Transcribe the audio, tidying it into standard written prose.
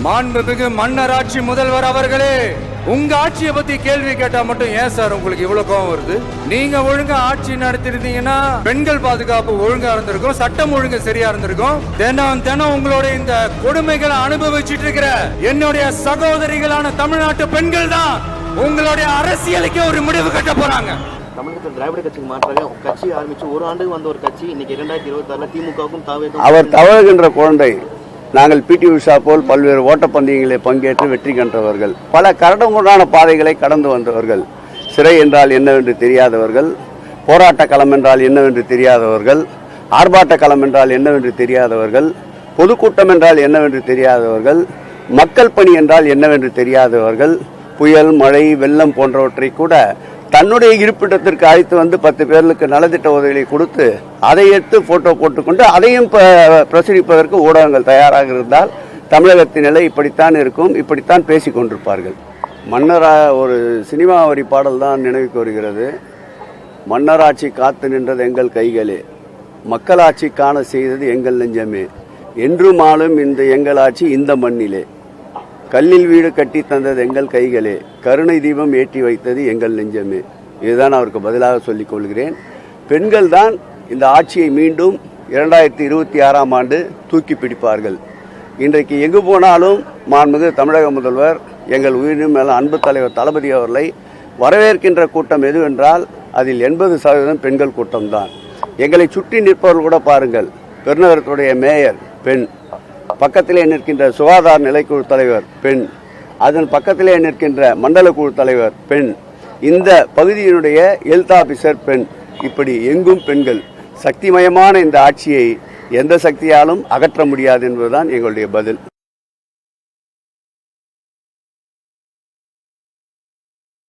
மாண்புமிகு மன்னராட்சி முதல்வர் அவர்களே, உங்க ஆட்சியை பத்தி கேள்வி கேட்டா மட்டும் ஏன் சார் உங்களுக்கு இவ்வளவு கோவம் வருது? நீங்க ஒழுங்கா ஆட்சி நடத்திருந்தீங்கன்னா பெண்கள் பாதுகாப்பு ஒழுங்கா இருந்திருக்கும், சட்டம் ஒழுங்கு சரியா இருந்திருக்கும். தினம் உங்களோட இந்த கொடுமைகளை அனுபவிச்சுட்டு இருக்கிற என்னுடைய சகோதரிகளான தமிழ்நாட்டு பெண்கள் தான் உங்களுடைய அரசியலுக்கு ஒரு முடிவு கட்ட போறாங்க. தமிழகத்தில் திராவிட கட்சிக்கு மாற்றாக கட்சி ஆரம்பிச்சு ஒரு ஆண்டு வந்த ஒரு கட்சி இன்னைக்கு 2026 திமுகவுக்கும் தாவேக்கும் அவர் தவறுகின்ற குழந்தை. நாங்கள் பிடி உஷா போல் பல்வேறு ஓட்டப்பந்தயங்களை பங்கேற்று வெற்றி கண்டவர்கள், பல கரடுமுரடான பாதைகளை கடந்து வந்தவர்கள், சிறை என்றால் என்னவென்று தெரியாதவர்கள், போராட்ட களம் என்றால் என்னவென்று தெரியாதவர்கள், ஆர்ப்பாட்ட களம் என்றால் என்னவென்று தெரியாதவர்கள், பொதுக்கூட்டம் என்றால் என்னவென்று தெரியாதவர்கள், மக்கள் பணி என்றால் என்னவென்று தெரியாதவர்கள், புயல் மழை வெள்ளம் போன்றவற்றை கூட தன்னுடைய இருப்பிடத்திற்கு அழைத்து வந்து 10 பேர்களுக்கு நலத்திட்ட உதவிகளை கொடுத்து அதை எடுத்து போட்டோ போட்டுக்கொண்டு அதையும் பிரசுரிப்பதற்கு ஊடகங்கள் தயாராக இருந்தால் தமிழகத்தின் நிலை இப்படித்தான் இருக்கும், இப்படித்தான் பேசிக் கொண்டிருப்பார்கள். ஒரு சினிமா வரி பாடல் தான் நினைவுக்கு வருகிறது. மன்னராட்சி காத்து நின்றது எங்கள் கைகளே, மக்களாட்சி காண செய்தது எங்கள் நெஞ்சமே, என்றும் ஆளும் இந்த எங்கள் ஆட்சி இந்த மண்ணிலே, கல்லில் வீடு கட்டி தந்தது எங்கள் கைகளே, கருணை தீபம் ஏற்றி வைத்தது எங்கள் நெஞ்சமே. இதுதான் அவருக்கு பதிலாக சொல்லிக் கொள்கிறேன். பெண்கள் தான் இந்த ஆட்சியை மீண்டும் 2026ஆம் ஆண்டு தூக்கி பிடிப்பார்கள். இன்றைக்கு எங்கு போனாலும் மாண்புமிகு தமிழக முதல்வர் எங்கள் உயிரினும் மேல அன்பு தலைவர் தளபதி அவர்களை வரவேற்கின்ற கூட்டம் எதுவென்றால் அதில் 80% பெண்கள் கூட்டம்தான். எங்களை சுற்றி நிற்பவர்கள் கூட பாருங்கள். பெருநகரத்துடைய மேயர் பெண், பக்கத்திலே நிற்கின்ற சுகாதார நிலைக்குழு தலைவர் பெண், அதன் பக்கத்திலே நிற்கின்ற மண்டல குழு தலைவர் பெண், இந்த பகுதியினுடைய ஹெல்த் ஆபீசர் பெண், இப்படி எங்கும் பெண்கள். சக்திமயமான இந்த ஆட்சியை எந்த சக்தியாலும் அகற்ற முடியாது என்பதுதான் எங்களுடைய பதில்.